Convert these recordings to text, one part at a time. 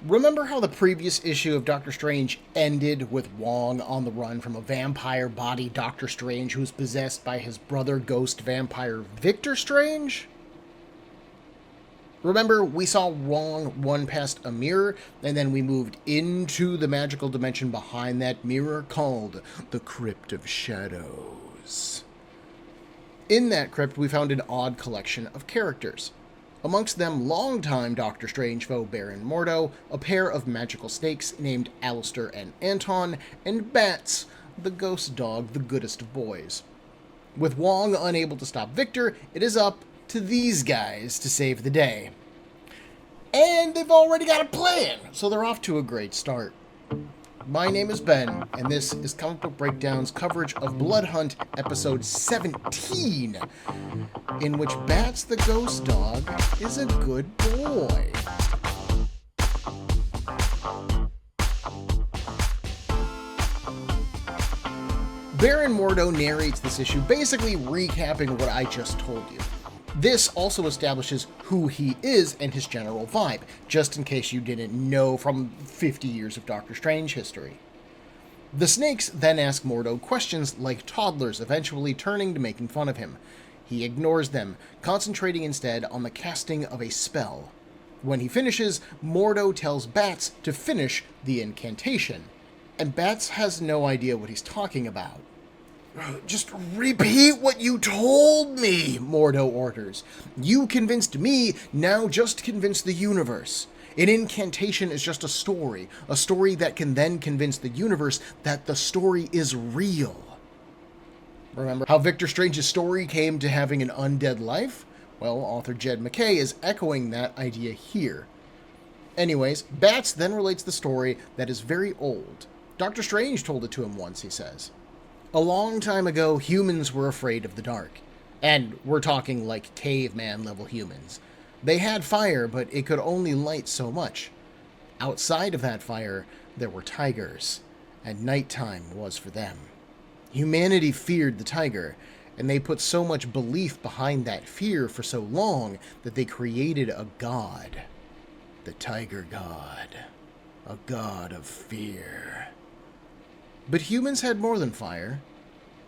Remember how the previous issue of Doctor Strange ended with Wong on the run from a vampire body Doctor Strange who's possessed by his brother ghost vampire Victor Strange? Remember, we saw Wong run past a mirror, and then we moved into the magical dimension behind that mirror called the Crypt of Shadows. In that crypt, we found an odd collection of characters. Amongst them, longtime Doctor Strange foe Baron Mordo, a pair of magical snakes named Aleister and Anton, and Bats, the ghost dog, the goodest of boys. With Wong unable to stop Victor, it is up to these guys to save the day. And they've already got a plan, so they're off to a great start. My name is Ben, and this is Comic Book Breakdown's coverage of Blood Hunt episode 17, in which Bats the Ghost Dog is a good boy. Baron Mordo narrates this issue, basically recapping what I just told you. This also establishes who he is and his general vibe, just in case you didn't know from 50 years of Doctor Strange history. The snakes then ask Mordo questions like toddlers, eventually turning to making fun of him. He ignores them, concentrating instead on the casting of a spell. When he finishes, Mordo tells Bats to finish the incantation, and Bats has no idea what he's talking about. "Just repeat what you told me," Mordo orders. "You convinced me, now just convince the universe. An incantation is just a story that can then convince the universe that the story is real." Remember how Victor Strange's story came to having an undead life? Well, author Jed MacKay is echoing that idea here. Anyways, Bats then relates the story that is very old. Doctor Strange told it to him once, he says. A long time ago, humans were afraid of the dark. And we're talking like caveman-level humans. They had fire, but it could only light so much. Outside of that fire, there were tigers, and nighttime was for them. Humanity feared the tiger, and they put so much belief behind that fear for so long that they created a god. The Tiger God. A god of fear. But humans had more than fire.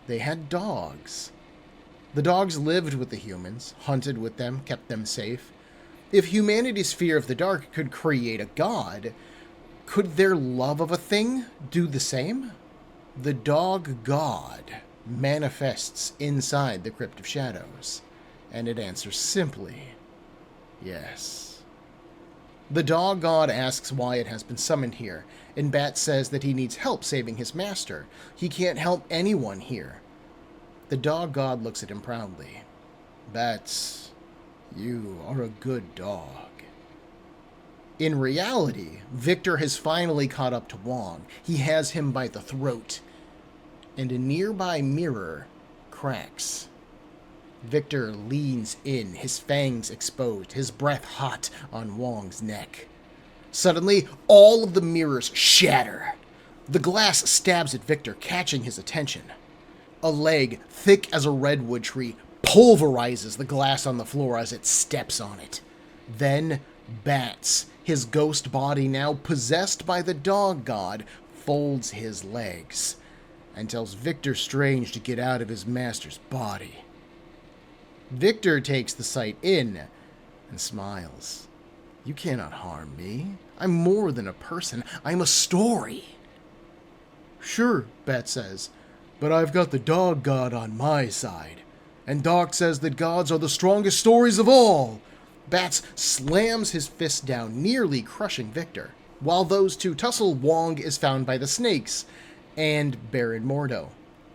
They had dogs. The dogs lived with the humans, hunted with them, kept them safe. If humanity's fear of the dark could create a god, could their love of a thing do the same? The dog god manifests inside the Crypt of Shadows, and it answers simply, yes. The dog god asks why it has been summoned here, and Bat says that he needs help saving his master. He can't help anyone here. The dog god looks at him proudly. "Bats, you are a good dog." In reality, Victor has finally caught up to Wong. He has him by the throat, and a nearby mirror cracks. Victor leans in, his fangs exposed, his breath hot on Wong's neck. Suddenly, all of the mirrors shatter. The glass stabs at Victor, catching his attention. A leg, thick as a redwood tree, pulverizes the glass on the floor as it steps on it. Then, Bats, his ghost body now possessed by the dog god, folds his legs and tells Victor Strange to get out of his master's body. Victor takes the sight in and smiles. "You cannot harm me. I'm more than a person. I'm a story." "Sure," Bat says, "but I've got the dog god on my side. And Doc says that gods are the strongest stories of all." Bats slams his fist down, nearly crushing Victor. While those two tussle, Wong is found by the snakes and Baron Mordo.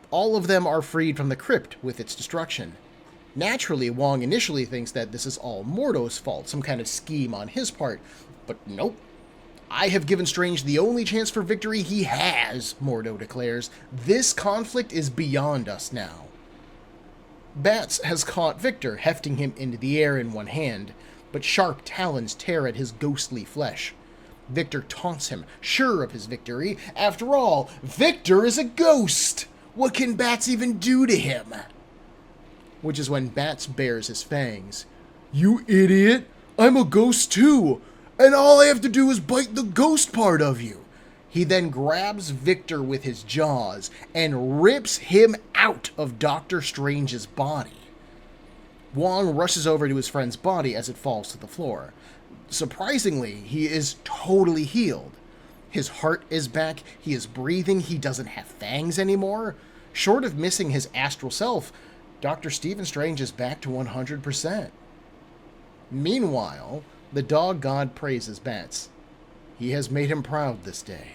All of them are freed from the crypt with its destruction. Naturally, Wong initially thinks that this is all Mordo's fault, some kind of scheme on his part, but nope. "I have given Strange the only chance for victory he has," Mordo declares. "This conflict is beyond us now." Bats has caught Victor, hefting him into the air in one hand, but sharp talons tear at his ghostly flesh. Victor taunts him, sure of his victory. After all, Victor is a ghost! What can Bats even do to him? Which is when Bats bares his fangs. "You idiot! I'm a ghost too! and all I have to do is bite the ghost part of you. He then grabs Victor with his jaws and rips him out of Doctor Strange's body. Wong rushes over to his friend's body as it falls to the floor. Surprisingly, he is totally healed. His heart is back, he is breathing, he doesn't have fangs anymore. Short of missing his astral self, Dr. Stephen Strange is back to 100%. Meanwhile, the dog god praises Bats. He has made him proud this day.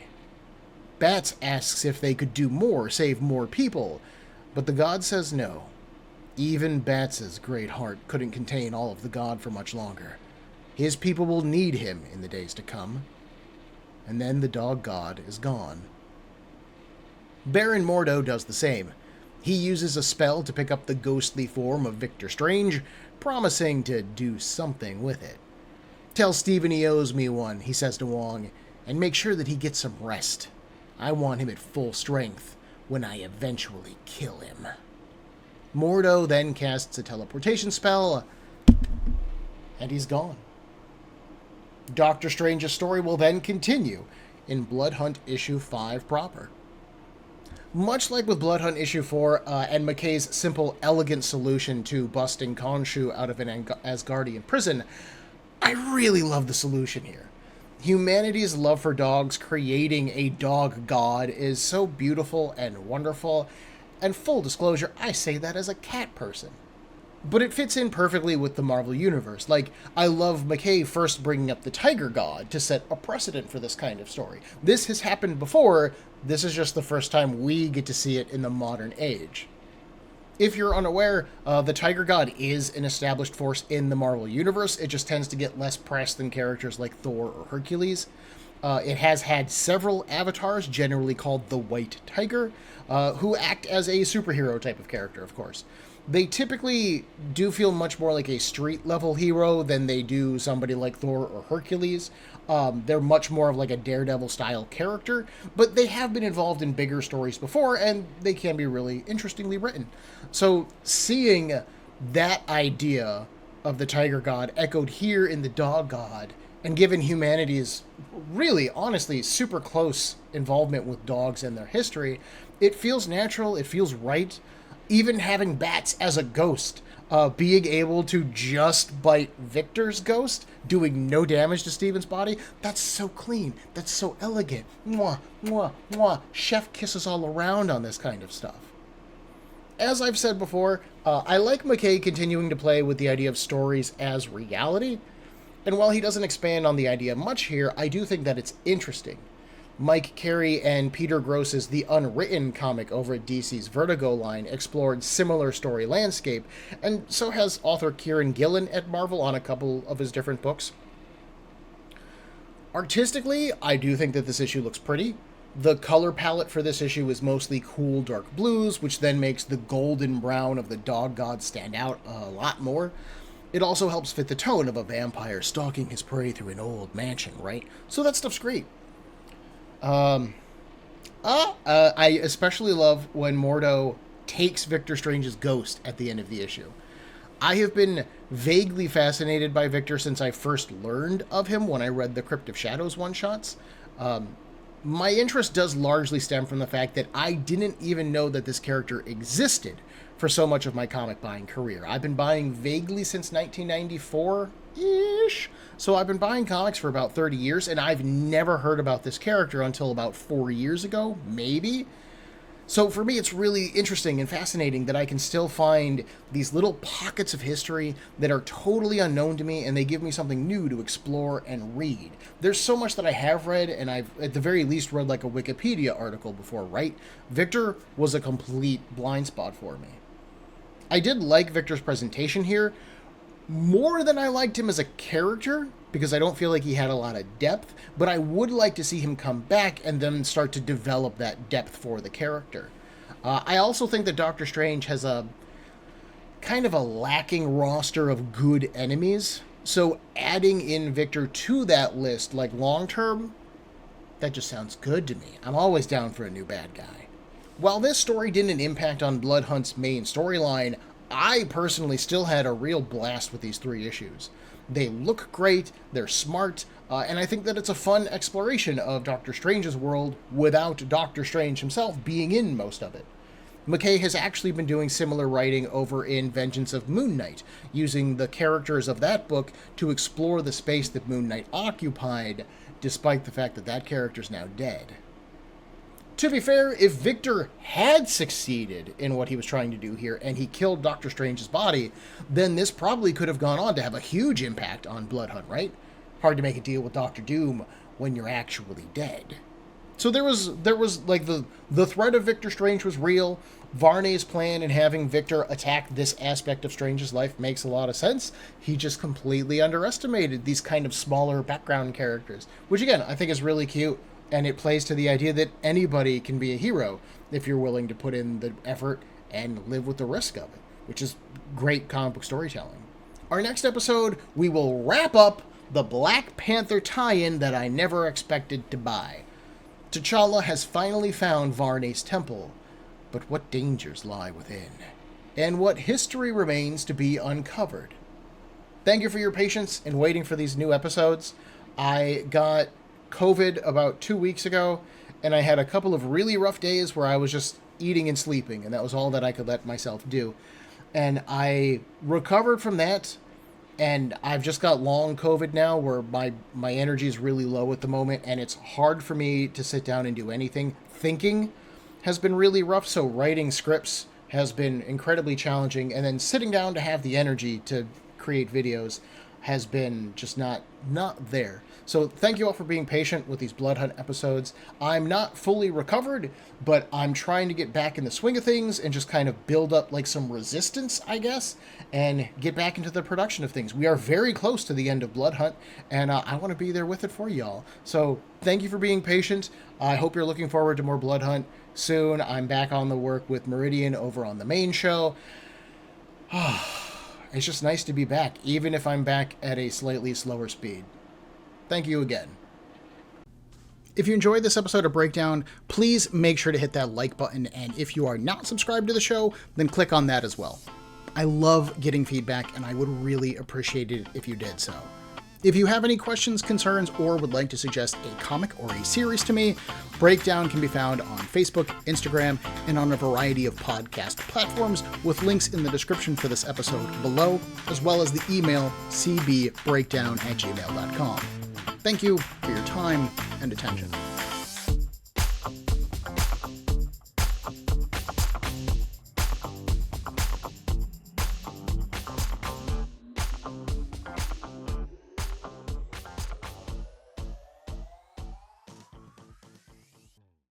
Bats asks if they could do more, save more people, but the god says no. Even Bats' great heart couldn't contain all of the god for much longer. His people will need him in the days to come. And then the dog god is gone. Baron Mordo does the same. He uses a spell to pick up the ghostly form of Victor Strange, promising to do something with it. Tell Steven he owes me one, he says to Wong, and make sure that he gets some rest. I want him at full strength when I eventually kill him. Mordo then casts a teleportation spell, and he's gone. Doctor Strange's story will then continue in Blood Hunt Issue 5 proper. Much like with Blood Hunt Issue 4 and McKay's simple, elegant solution to busting Khonshu out of an Asgardian prison, I really love the solution here. Humanity's love for dogs creating a dog god is so beautiful and wonderful, and full disclosure, I say that as a cat person. But it fits in perfectly with the Marvel Universe. Like, I love McKay first bringing up the Tiger God to set a precedent for this kind of story. This has happened before, this is just the first time we get to see it in the modern age. If you're unaware, the Tiger God is an established force in the Marvel Universe. It just tends to get less press than characters like Thor or Hercules. It has had several avatars, generally called the White Tiger, who act as a superhero type of character, of course. They typically do feel much more like a street-level hero than they do somebody like Thor or Hercules. They're much more of like a Daredevil-style character, but they have been involved in bigger stories before, and they can be really interestingly written. So seeing that idea of the Tiger God echoed here in the Dog God, and given humanity's really, honestly, super close involvement with dogs and their history, it feels natural, it feels right. Even having Bats as a ghost, being able to just bite Victor's ghost, doing no damage to Steven's body, that's so clean, that's so elegant. Mwah, mwah, mwah. Chef kisses all around on this kind of stuff. As I've said before, I like McKay continuing to play with the idea of stories as reality, and while he doesn't expand on the idea much here, I do think that it's interesting. Mike Carey and Peter Gross's The Unwritten comic over at DC's Vertigo line explored similar story landscape, and so has author Kieran Gillen at Marvel on a couple of his different books. Artistically, I do think that this issue looks pretty. The color palette for this issue is mostly cool dark blues, which then makes the golden brown of the dog god stand out a lot more. It also helps fit the tone of a vampire stalking his prey through an old mansion, right? So that stuff's great. I especially love when Mordo takes Victor Strange's ghost at the end of the issue. I have been vaguely fascinated by Victor since I first learned of him when I read the Crypt of Shadows one-shots. My interest does largely stem from the fact that I didn't even know that this character existed for so much of my comic buying career. I've been buying vaguely since 1994-ish, so I've been buying comics for about 30 years, and I've never heard about this character until about 4 years ago, maybe. So for me, it's really interesting and fascinating that I can still find these little pockets of history that are totally unknown to me, and they give me something new to explore and read. There's so much that I have read, and I've at the very least read like a Wikipedia article before, right? Victor was a complete blind spot for me. I did like Victor's presentation here more than I liked him as a character, because I don't feel like he had a lot of depth, but I would like to see him come back and then start to develop that depth for the character. I also think that Doctor Strange has a kind of a lacking roster of good enemies, so adding in Victor to that list, like long-term, that just sounds good to me. I'm always down for a new bad guy. While this story didn't impact on Blood Hunt's main storyline, I personally still had a real blast with these 3 issues. They look great, they're smart, and I think that it's a fun exploration of Doctor Strange's world without Doctor Strange himself being in most of it. McKay has actually been doing similar writing over in Vengeance of Moon Knight, using the characters of that book to explore the space that Moon Knight occupied, despite the fact that that character's now dead. To be fair, if Victor had succeeded in what he was trying to do here, and he killed Doctor Strange's body, then this probably could have gone on to have a huge impact on Blood Hunt, right? Hard to make a deal with Doctor Doom when you're actually dead. So there was like the threat of Victor Strange was real. Varney's plan in having Victor attack this aspect of Strange's life makes a lot of sense. He just completely underestimated these kind of smaller background characters, which again, I think is really cute, and it plays to the idea that anybody can be a hero if you're willing to put in the effort and live with the risk of it, which is great comic book storytelling. Our next episode, we will wrap up the Black Panther tie-in that I never expected to buy. T'Challa has finally found Varney's temple, but what dangers lie within, and what history remains to be uncovered. Thank you for your patience in waiting for these new episodes. I got COVID about 2 weeks ago, and I had a couple of really rough days where I was just eating and sleeping, and that was all that I could let myself do. And I recovered from that, and I've just got long COVID now where my energy is really low at the moment, and it's hard for me to sit down and do anything. Thinking has been really rough, so writing scripts has been incredibly challenging, and then sitting down to have the energy to create videos has been just not there. So thank you all for being patient with these Blood Hunt episodes. I'm not fully recovered, but I'm trying to get back in the swing of things and just kind of build up like some resistance, I guess, and get back into the production of things. We are very close to the end of Blood Hunt, and I want to be there with it for y'all. So thank you for being patient. I hope you're looking forward to more Blood Hunt soon. I'm back on the work with Meridian over on the main show. It's just nice to be back, even if I'm back at a slightly slower speed. Thank you again. If you enjoyed this episode of Breakdown, please make sure to hit that like button, and if you are not subscribed to the show, then click on that as well. I love getting feedback, and I would really appreciate it if you did so. If you have any questions, concerns, or would like to suggest a comic or a series to me, Breakdown can be found on Facebook, Instagram, and on a variety of podcast platforms, with links in the description for this episode below, as well as the email cbbreakdown@gmail.com. Thank you for your time and attention.